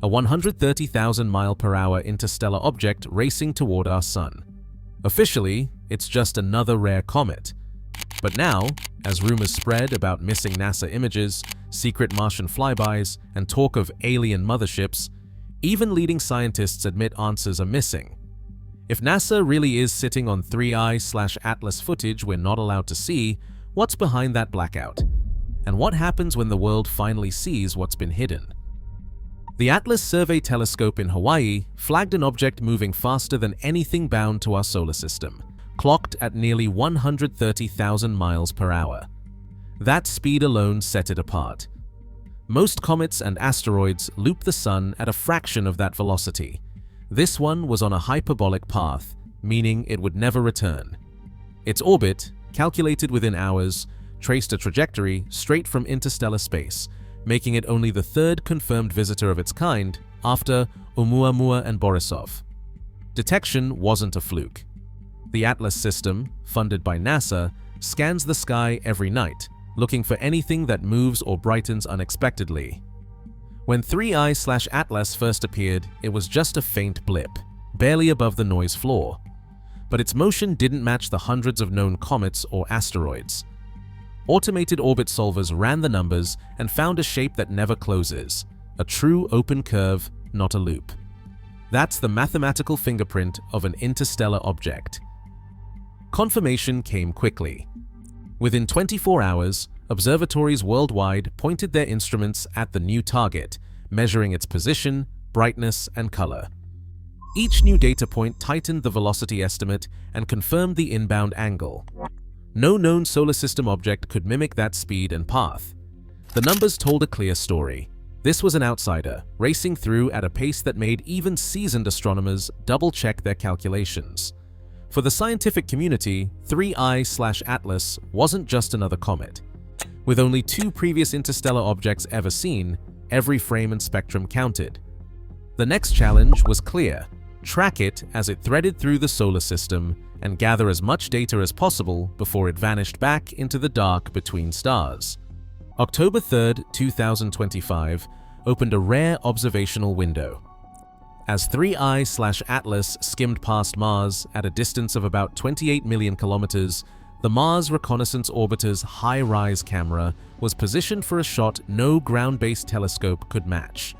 a 130,000 mile/hour interstellar object racing toward our Sun. Officially, it's just another rare comet. But now, as rumors spread about missing NASA images, secret Martian flybys, and talk of alien motherships, even leading scientists admit answers are missing. If NASA really is sitting on 3i/Atlas footage we're not allowed to see, what's behind that blackout? And what happens when the world finally sees what's been hidden? The Atlas Survey Telescope in Hawaii flagged an object moving faster than anything bound to our solar system, clocked at nearly 130,000 miles/hour. That speed alone set it apart. Most comets and asteroids loop the Sun at a fraction of that velocity. This one was on a hyperbolic path, meaning it would never return. Its orbit, calculated within hours, traced a trajectory straight from interstellar space, making it only the third confirmed visitor of its kind after Oumuamua and Borisov. Detection wasn't a fluke. The Atlas system, funded by NASA, scans the sky every night, looking for anything that moves or brightens unexpectedly. When 3i/Atlas first appeared, it was just a faint blip, barely above the noise floor. But its motion didn't match the hundreds of known comets or asteroids. Automated orbit solvers ran the numbers and found a shape that never closes, a true open curve, not a loop. That's the mathematical fingerprint of an interstellar object. Confirmation came quickly. Within 24 hours, observatories worldwide pointed their instruments at the new target, measuring its position, brightness, and color. Each new data point tightened the velocity estimate and confirmed the inbound angle. No known solar system object could mimic that speed and path. The numbers told a clear story. This was an outsider, racing through at a pace that made even seasoned astronomers double-check their calculations. For the scientific community, 3i/Atlas wasn't just another comet. With only 2 previous interstellar objects ever seen, every frame and spectrum counted. The next challenge was clear: track it as it threaded through the solar system and gather as much data as possible before it vanished back into the dark between stars. October 3, 2025 opened a rare observational window. As 3i/Atlas skimmed past Mars at a distance of about 28 million kilometers, the Mars Reconnaissance Orbiter's high-rise camera was positioned for a shot no ground-based telescope could match.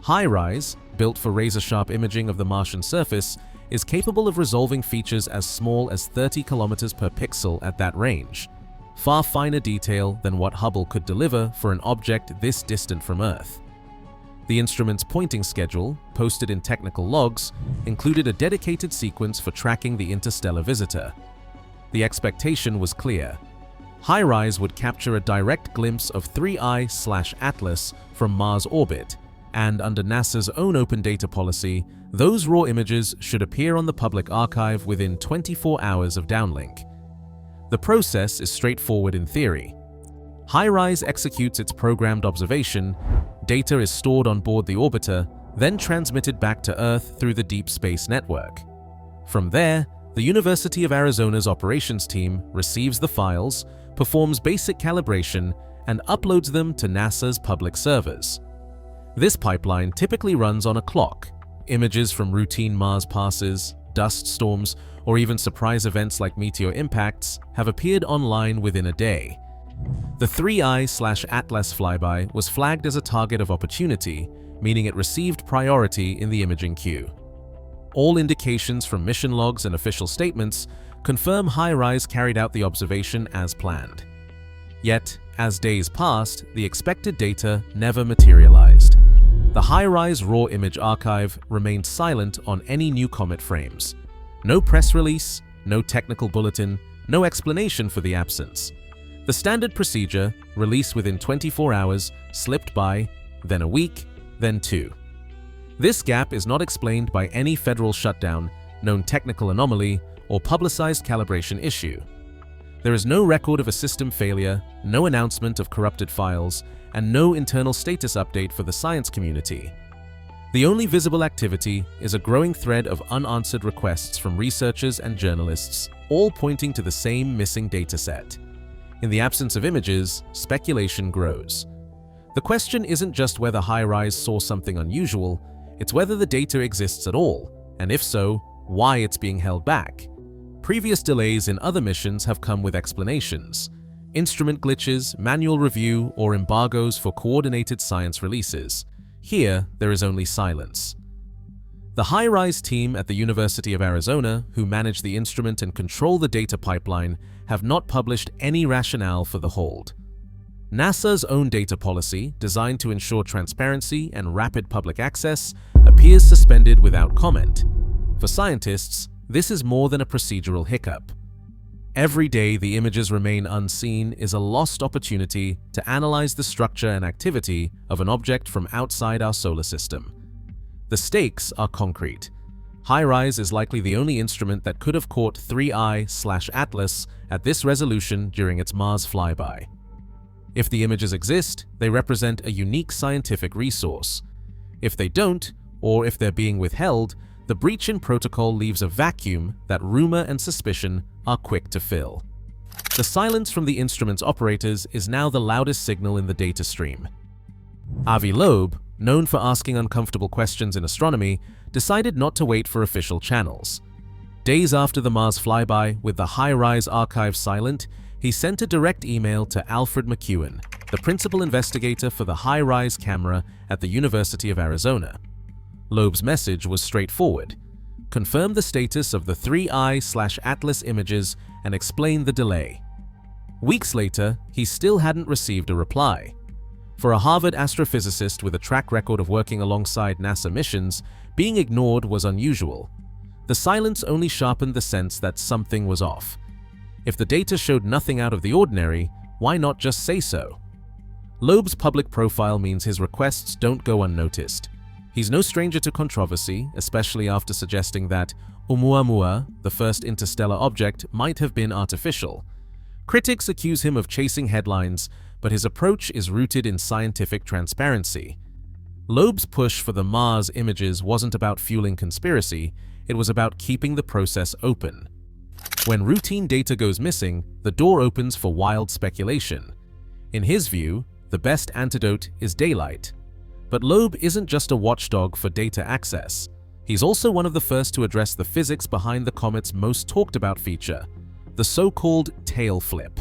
High-rise, built for razor-sharp imaging of the Martian surface, is capable of resolving features as small as 30 kilometers per pixel at that range, far finer detail than what Hubble could deliver for an object this distant from Earth. The instrument's pointing schedule, posted in technical logs, included a dedicated sequence for tracking the interstellar visitor. The expectation was clear. HiRISE would capture a direct glimpse of 3i/Atlas from Mars orbit, and under NASA's own open data policy, those raw images should appear on the public archive within 24 hours of downlink. The process is straightforward in theory. HiRISE executes its programmed observation, data is stored on board the orbiter, then transmitted back to Earth through the Deep Space Network. From there, the University of Arizona's operations team receives the files, performs basic calibration, and uploads them to NASA's public servers. This pipeline typically runs on a clock. Images from routine Mars passes, dust storms, or even surprise events like meteor impacts have appeared online within a day. The 3i/Atlas flyby was flagged as a target of opportunity, meaning it received priority in the imaging queue. All indications from mission logs and official statements confirm HiRISE carried out the observation as planned. Yet, as days passed, the expected data never materialized. The HiRISE raw image archive remained silent on any new comet frames. No press release, no technical bulletin, no explanation for the absence. The standard procedure, release within 24 hours, slipped by, then a week, then 2. This gap is not explained by any federal shutdown, known technical anomaly, or publicized calibration issue. There is no record of a system failure, no announcement of corrupted files, and no internal status update for the science community. The only visible activity is a growing thread of unanswered requests from researchers and journalists, all pointing to the same missing dataset. In the absence of images, speculation grows. The question isn't just whether HiRISE saw something unusual, it's whether the data exists at all, and if so, why it's being held back. Previous delays in other missions have come with explanations: instrument glitches, manual review, or embargoes for coordinated science releases. Here, there is only silence. The HiRISE team at the University of Arizona, who manage the instrument and control the data pipeline, have not published any rationale for the hold. NASA's own data policy, designed to ensure transparency and rapid public access, appears suspended without comment. For scientists, this is more than a procedural hiccup. Every day the images remain unseen is a lost opportunity to analyze the structure and activity of an object from outside our solar system. The stakes are concrete. HiRISE is likely the only instrument that could have caught 3I/Atlas at this resolution during its Mars flyby. If the images exist, they represent a unique scientific resource. If they don't, or if they're being withheld, the breach in protocol leaves a vacuum that rumor and suspicion are quick to fill. The silence from the instrument's operators is now the loudest signal in the data stream. Avi Loeb, known for asking uncomfortable questions in astronomy, decided not to wait for official channels. Days after the Mars flyby, with the HiRISE archive silent, he sent a direct email to Alfred McEwen, the principal investigator for the HiRISE camera at the University of Arizona. Loeb's message was straightforward: confirm the status of the 3I/Atlas images and explain the delay. Weeks later, he still hadn't received a reply. For a Harvard astrophysicist with a track record of working alongside NASA missions, being ignored was unusual. The silence only sharpened the sense that something was off. If the data showed nothing out of the ordinary, why not just say so? Loeb's public profile means his requests don't go unnoticed. He's no stranger to controversy, especially after suggesting that Oumuamua, the first interstellar object, might have been artificial. Critics accuse him of chasing headlines, but his approach is rooted in scientific transparency. Loeb's push for the Mars images wasn't about fueling conspiracy, it was about keeping the process open. When routine data goes missing, the door opens for wild speculation. In his view, the best antidote is daylight. But Loeb isn't just a watchdog for data access. He's also one of the first to address the physics behind the comet's most talked about feature, the so-called tail flip.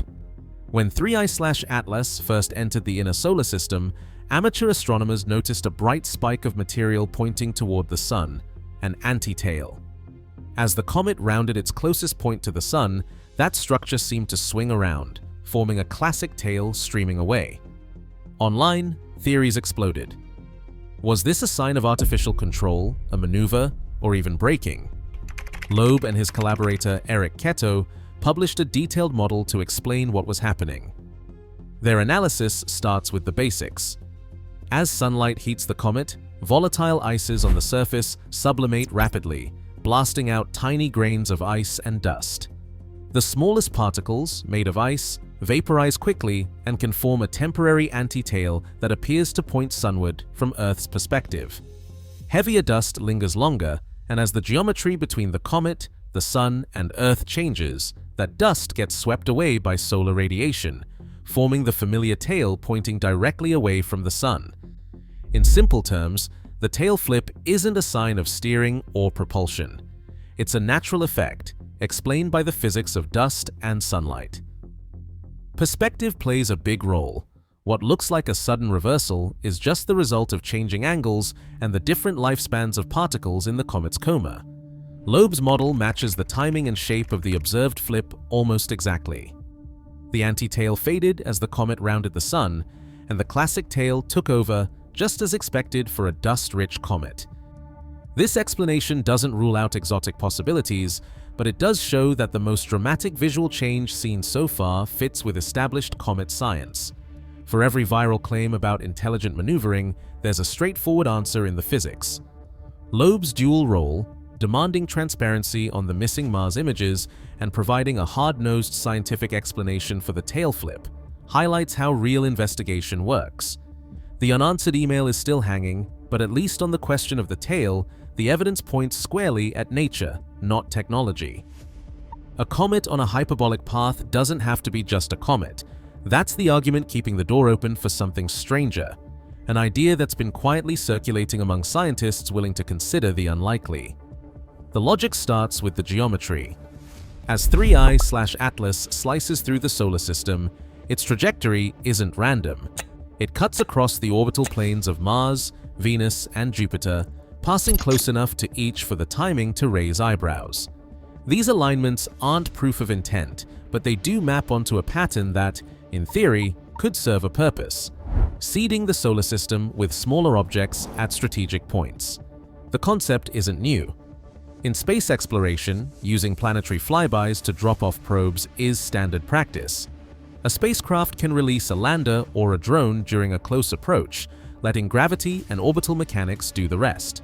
When 3I/Atlas first entered the inner solar system, amateur astronomers noticed a bright spike of material pointing toward the Sun, an anti-tail. As the comet rounded its closest point to the Sun, that structure seemed to swing around, forming a classic tail streaming away. Online, theories exploded. Was this a sign of artificial control, a maneuver, or even braking? Loeb and his collaborator Eric Ketto published a detailed model to explain what was happening. Their analysis starts with the basics. As sunlight heats the comet, volatile ices on the surface sublimate rapidly, blasting out tiny grains of ice and dust. The smallest particles, made of ice, vaporize quickly and can form a temporary anti-tail that appears to point sunward from Earth's perspective. Heavier dust lingers longer, and as the geometry between the comet, the Sun, and Earth changes, that dust gets swept away by solar radiation, forming the familiar tail pointing directly away from the Sun. In simple terms, the tail flip isn't a sign of steering or propulsion. It's a natural effect, explained by the physics of dust and sunlight. Perspective plays a big role. What looks like a sudden reversal is just the result of changing angles and the different lifespans of particles in the comet's coma. Loeb's model matches the timing and shape of the observed flip almost exactly. The anti-tail faded as the comet rounded the Sun, and the classic tail took over, just as expected for a dust-rich comet. This explanation doesn't rule out exotic possibilities, but it does show that the most dramatic visual change seen so far fits with established comet science. For every viral claim about intelligent maneuvering, there's a straightforward answer in the physics. Loeb's dual role, demanding transparency on the missing Mars images and providing a hard-nosed scientific explanation for the tail flip, highlights how real investigation works. The unanswered email is still hanging, but at least on the question of the tail, the evidence points squarely at nature, not technology. A comet on a hyperbolic path doesn't have to be just a comet. That's the argument keeping the door open for something stranger, an idea that's been quietly circulating among scientists willing to consider the unlikely. The logic starts with the geometry. As 3I/Atlas slices through the solar system, its trajectory isn't random. It cuts across the orbital planes of Mars, Venus, and Jupiter, passing close enough to each for the timing to raise eyebrows. These alignments aren't proof of intent, but they do map onto a pattern that, in theory, could serve a purpose: seeding the solar system with smaller objects at strategic points. The concept isn't new. In space exploration, using planetary flybys to drop off probes is standard practice. A spacecraft can release a lander or a drone during a close approach, letting gravity and orbital mechanics do the rest.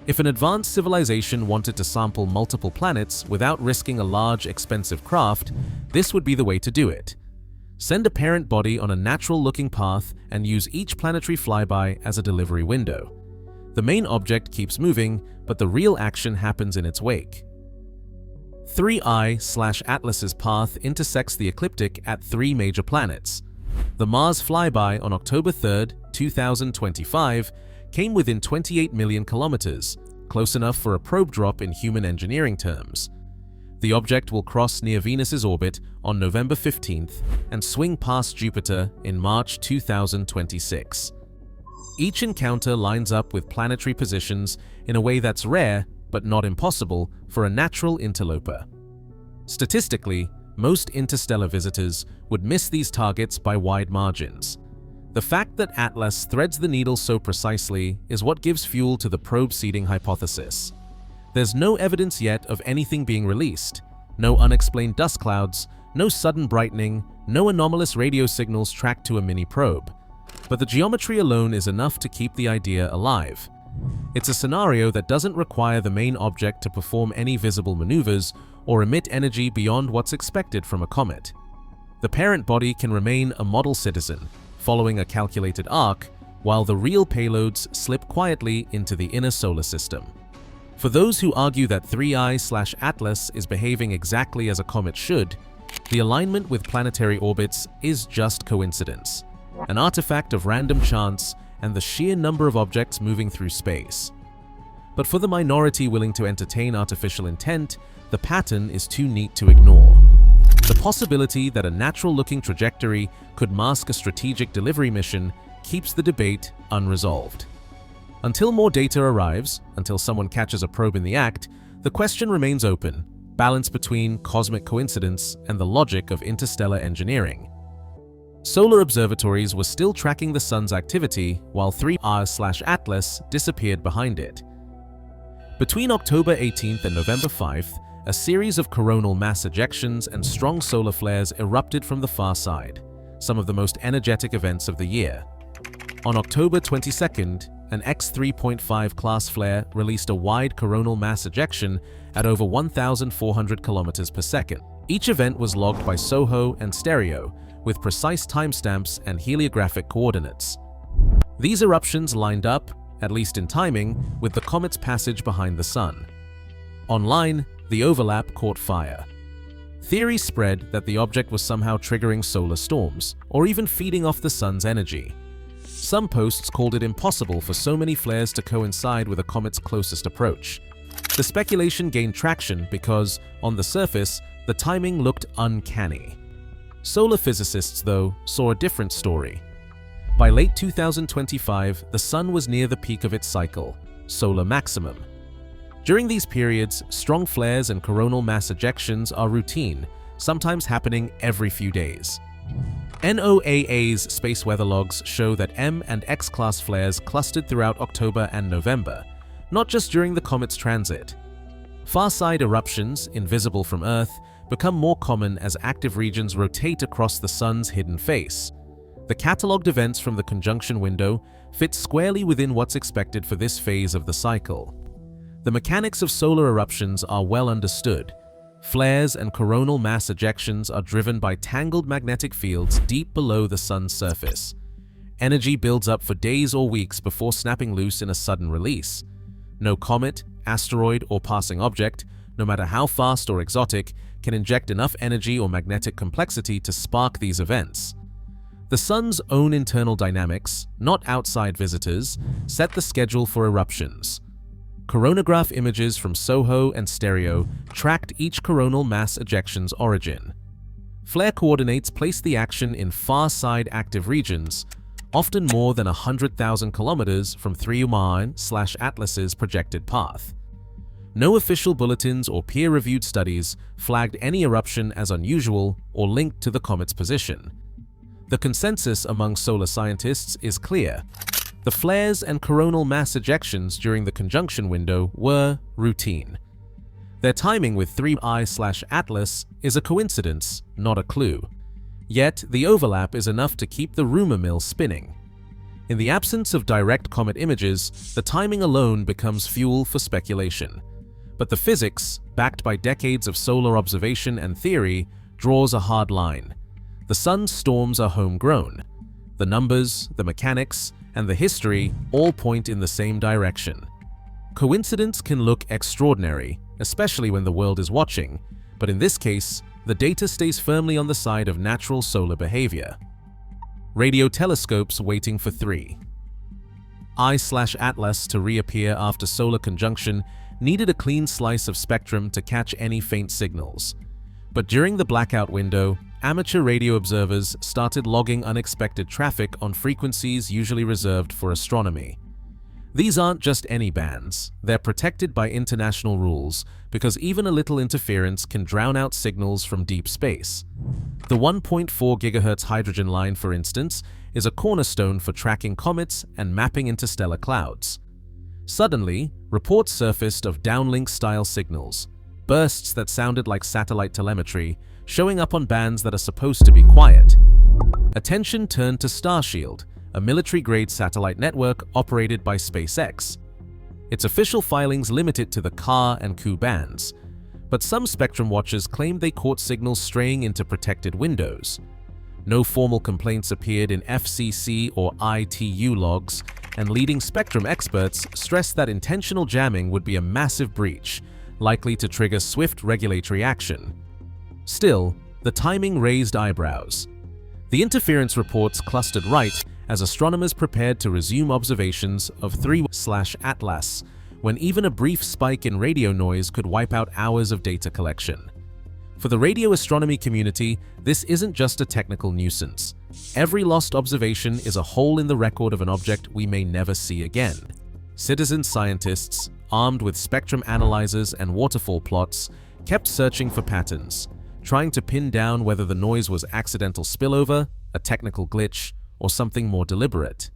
If an advanced civilization wanted to sample multiple planets without risking a large, expensive craft, this would be the way to do it. Send a parent body on a natural-looking path and use each planetary flyby as a delivery window. The main object keeps moving, but the real action happens in its wake. 3I/Atlas's path intersects the ecliptic at 3 major planets. The Mars flyby on October 3, 2025, came within 28 million kilometers, close enough for a probe drop in human engineering terms. The object will cross near Venus's orbit on November 15th and swing past Jupiter in March 2026. Each encounter lines up with planetary positions in a way that's rare but not impossible for a natural interloper. Statistically, most interstellar visitors would miss these targets by wide margins. The fact that Atlas threads the needle so precisely is what gives fuel to the probe seeding hypothesis. There's no evidence yet of anything being released, no unexplained dust clouds, no sudden brightening, no anomalous radio signals tracked to a mini probe. But the geometry alone is enough to keep the idea alive. It's a scenario that doesn't require the main object to perform any visible maneuvers or emit energy beyond what's expected from a comet. The parent body can remain a model citizen, following a calculated arc, while the real payloads slip quietly into the inner solar system. For those who argue that 3I/Atlas is behaving exactly as a comet should, the alignment with planetary orbits is just coincidence, an artifact of random chance and the sheer number of objects moving through space. But for the minority willing to entertain artificial intent, the pattern is too neat to ignore. The possibility that a natural-looking trajectory could mask a strategic delivery mission keeps the debate unresolved. Until more data arrives, until someone catches a probe in the act, the question remains open, balanced between cosmic coincidence and the logic of interstellar engineering. Solar observatories were still tracking the sun's activity while 3I/Atlas disappeared behind it. Between October 18th and November 5th, a series of coronal mass ejections and strong solar flares erupted from the far side, some of the most energetic events of the year. On October 22nd, an X-3.5 class flare released a wide coronal mass ejection at over 1,400 kilometers per second. Each event was logged by SOHO and Stereo, with precise timestamps and heliographic coordinates. These eruptions lined up, at least in timing, with the comet's passage behind the sun. Online, the overlap caught fire. Theories spread that the object was somehow triggering solar storms, or even feeding off the sun's energy. Some posts called it impossible for so many flares to coincide with a comet's closest approach. The speculation gained traction because, on the surface, the timing looked uncanny. Solar physicists, though, saw a different story. By late 2025, the sun was near the peak of its cycle, solar maximum. During these periods, strong flares and coronal mass ejections are routine, sometimes happening every few days. NOAA's space weather logs show that M and X-class flares clustered throughout October and November, not just during the comet's transit. Far-side eruptions, invisible from Earth, become more common as active regions rotate across the sun's hidden face. The catalogued events from the conjunction window fit squarely within what's expected for this phase of the cycle. The mechanics of solar eruptions are well understood. Flares and coronal mass ejections are driven by tangled magnetic fields deep below the sun's surface. Energy builds up for days or weeks before snapping loose in a sudden release. No comet, asteroid, or passing object, no matter how fast or exotic, can inject enough energy or magnetic complexity to spark these events. The The sun's own internal dynamics, not outside visitors, set the schedule for eruptions. Coronagraph images from SOHO and Stereo tracked each coronal mass ejection's origin. Flare coordinates placed the action in far-side active regions, often more than 100,000 kilometers from 3UMAN/Atlas's projected path. No official bulletins or peer-reviewed studies flagged any eruption as unusual or linked to the comet's position. The consensus among solar scientists is clear. The flares and coronal mass ejections during the conjunction window were routine. Their timing with 3I/Atlas is a coincidence, not a clue. Yet, the overlap is enough to keep the rumor mill spinning. In the absence of direct comet images, the timing alone becomes fuel for speculation. But the physics, backed by decades of solar observation and theory, draws a hard line. The sun's storms are homegrown. The numbers, the mechanics, and the history all point in the same direction. Coincidence can look extraordinary, especially when the world is watching, but in this case, the data stays firmly on the side of natural solar behavior. Radio telescopes waiting for 3I/Atlas to reappear after solar conjunction needed a clean slice of spectrum to catch any faint signals. But during the blackout window, amateur radio observers started logging unexpected traffic on frequencies usually reserved for astronomy. These aren't just any bands, they're protected by international rules because even a little interference can drown out signals from deep space. The 1.4 GHz hydrogen line, for instance, is a cornerstone for tracking comets and mapping interstellar clouds. Suddenly, reports surfaced of downlink-style signals, bursts that sounded like satellite telemetry, showing up on bands that are supposed to be quiet. Attention turned to Starshield, a military-grade satellite network operated by SpaceX. Its official filings limit it to the Ka and Ku bands, but some spectrum watchers claimed they caught signals straying into protected windows. No formal complaints appeared in FCC or ITU logs, and leading spectrum experts stressed that intentional jamming would be a massive breach, likely to trigger swift regulatory action. Still, the timing raised eyebrows. The interference reports clustered right as astronomers prepared to resume observations of 3I/Atlas, when even a brief spike in radio noise could wipe out hours of data collection. For the radio astronomy community, this isn't just a technical nuisance. Every lost observation is a hole in the record of an object we may never see again. Citizen scientists, armed with spectrum analyzers and waterfall plots, kept searching for patterns, trying to pin down whether the noise was accidental spillover, a technical glitch, or something more deliberate.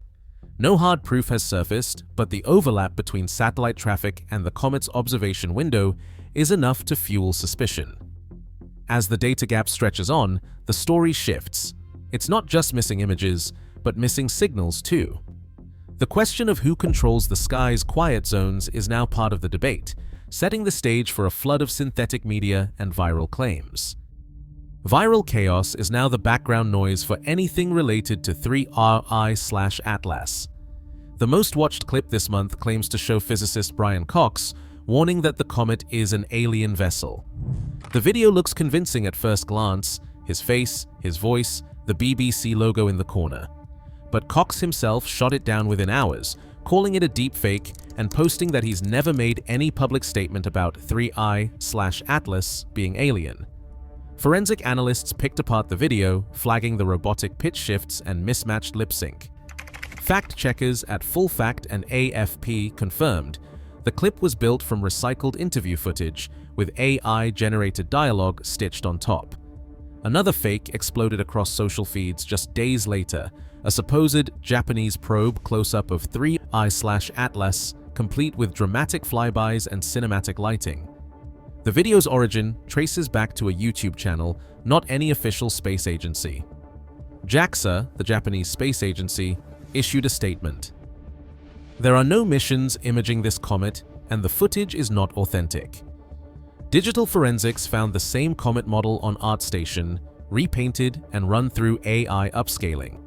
No hard proof has surfaced, but the overlap between satellite traffic and the comet's observation window is enough to fuel suspicion. As the data gap stretches on, the story shifts. It's not just missing images, but missing signals too. The question of who controls the sky's quiet zones is now part of the debate, setting the stage for a flood of synthetic media and viral claims. Viral chaos is now the background noise for anything related to 3I/Atlas. The most watched clip this month claims to show physicist Brian Cox warning that the comet is an alien vessel. The video looks convincing at first glance, his face, his voice, the BBC logo in the corner. But Cox himself shot it down within hours, calling it a deepfake and posting that he's never made any public statement about 3I/Atlas being alien. Forensic analysts picked apart the video, flagging the robotic pitch shifts and mismatched lip sync. Fact checkers at Full Fact and AFP confirmed the clip was built from recycled interview footage with AI-generated dialogue stitched on top. Another fake exploded across social feeds just days later, a supposed Japanese probe close-up of 3I/Atlas, complete with dramatic flybys and cinematic lighting. The video's origin traces back to a YouTube channel, not any official space agency. JAXA, the Japanese space agency, issued a statement. There are no missions imaging this comet, and the footage is not authentic. Digital forensics found the same comet model on ArtStation, repainted and run through AI upscaling.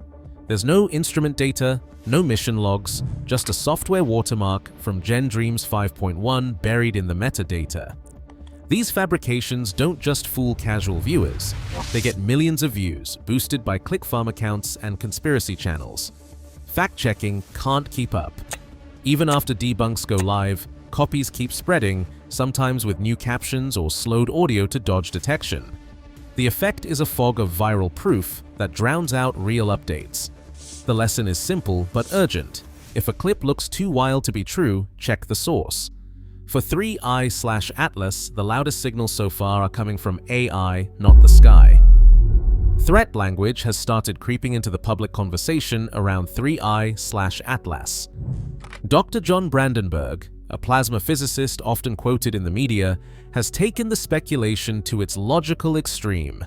There's no instrument data, no mission logs, just a software watermark from GenDreams 5.1 buried in the metadata. These fabrications don't just fool casual viewers, they get millions of views, boosted by click-farm accounts and conspiracy channels. Fact-checking can't keep up. Even after debunks go live, copies keep spreading, sometimes with new captions or slowed audio to dodge detection. The effect is a fog of viral proof that drowns out real updates. The lesson is simple but urgent. If a clip looks too wild to be true, check the source. For 3i/Atlas, the loudest signals so far are coming from AI, not the sky. Threat language has started creeping into the public conversation around 3i/Atlas. Dr. John Brandenburg, a plasma physicist often quoted in the media, has taken the speculation to its logical extreme.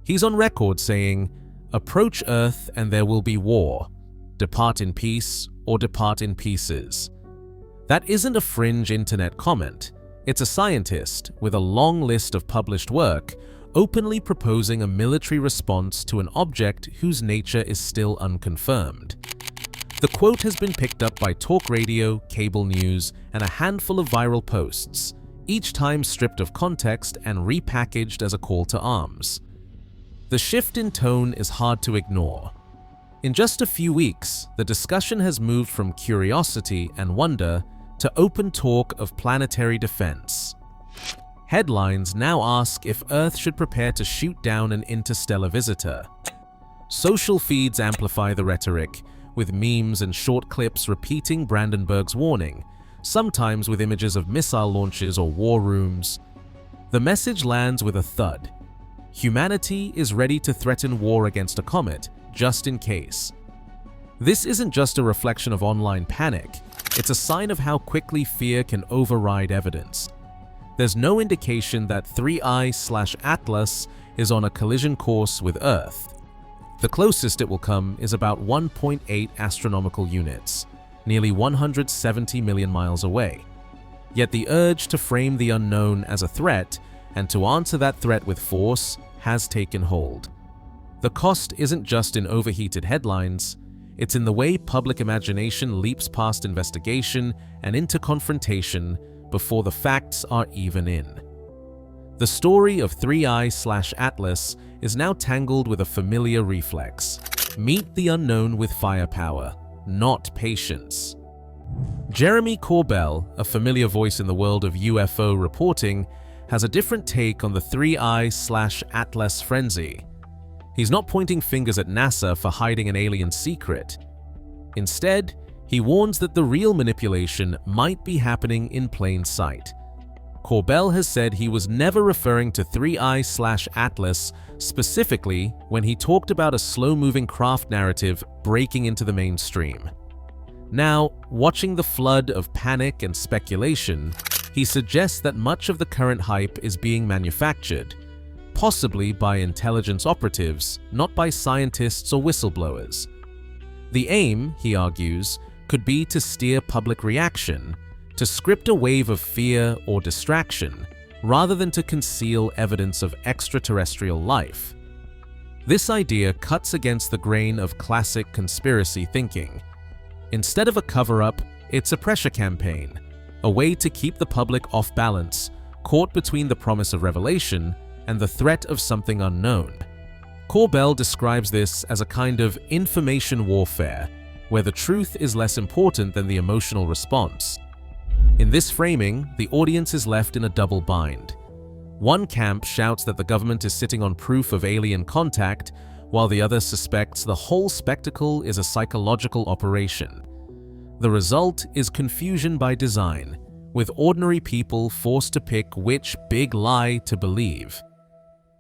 He's on record saying, "Approach Earth and there will be war. Depart in peace or depart in pieces." That isn't a fringe internet comment. It's a scientist with a long list of published work openly proposing a military response to an object whose nature is still unconfirmed. The quote has been picked up by talk radio, cable news, and a handful of viral posts, each time stripped of context and repackaged as a call to arms. The shift in tone is hard to ignore. In just a few weeks, the discussion has moved from curiosity and wonder to open talk of planetary defense. Headlines now ask if Earth should prepare to shoot down an interstellar visitor. Social feeds amplify the rhetoric, with memes and short clips repeating Brandenburg's warning, sometimes with images of missile launches or war rooms. The message lands with a thud. Humanity is ready to threaten war against a comet, just in case. This isn't just a reflection of online panic, it's a sign of how quickly fear can override evidence. There's no indication that 3i/Atlas is on a collision course with Earth. The closest it will come is about 1.8 astronomical units, nearly 170 million miles away. Yet the urge to frame the unknown as a threat and to answer that threat with force has taken hold. The cost isn't just in overheated headlines, it's in the way public imagination leaps past investigation and into confrontation before the facts are even in. The story of 3i/Atlas is now tangled with a familiar reflex. Meet the unknown with firepower, not patience. Jeremy Corbell, a familiar voice in the world of UFO reporting, has a different take on the 3i/Atlas frenzy. He's not pointing fingers at NASA for hiding an alien secret. Instead, he warns that the real manipulation might be happening in plain sight. Corbell has said he was never referring to 3i/Atlas specifically when he talked about a slow-moving craft narrative breaking into the mainstream. Now, watching the flood of panic and speculation, he suggests that much of the current hype is being manufactured, possibly by intelligence operatives, not by scientists or whistleblowers. The aim, he argues, could be to steer public reaction, to script a wave of fear or distraction, rather than to conceal evidence of extraterrestrial life. This idea cuts against the grain of classic conspiracy thinking. Instead of a cover-up, it's a pressure campaign, a way to keep the public off balance, caught between the promise of revelation and the threat of something unknown. Corbell describes this as a kind of information warfare, where the truth is less important than the emotional response. In this framing, the audience is left in a double bind. One camp shouts that the government is sitting on proof of alien contact, while the other suspects the whole spectacle is a psychological operation. The result is confusion by design, with ordinary people forced to pick which big lie to believe.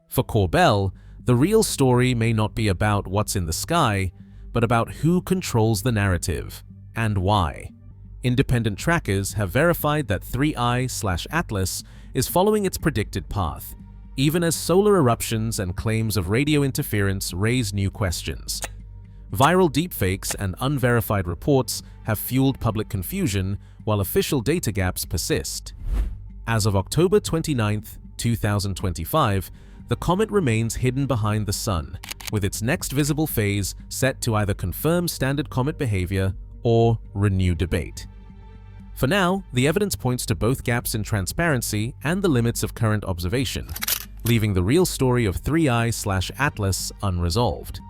For Corbell, the real story may not be about what's in the sky, but about who controls the narrative, and why. Independent trackers have verified that 3i/Atlas is following its predicted path, even as solar eruptions and claims of radio interference raise new questions. Viral deepfakes and unverified reports have fueled public confusion, while official data gaps persist. As of October 29, 2025, the comet remains hidden behind the Sun, with its next visible phase set to either confirm standard comet behavior or renew debate. For now, the evidence points to both gaps in transparency and the limits of current observation, leaving the real story of 3i/Atlas unresolved.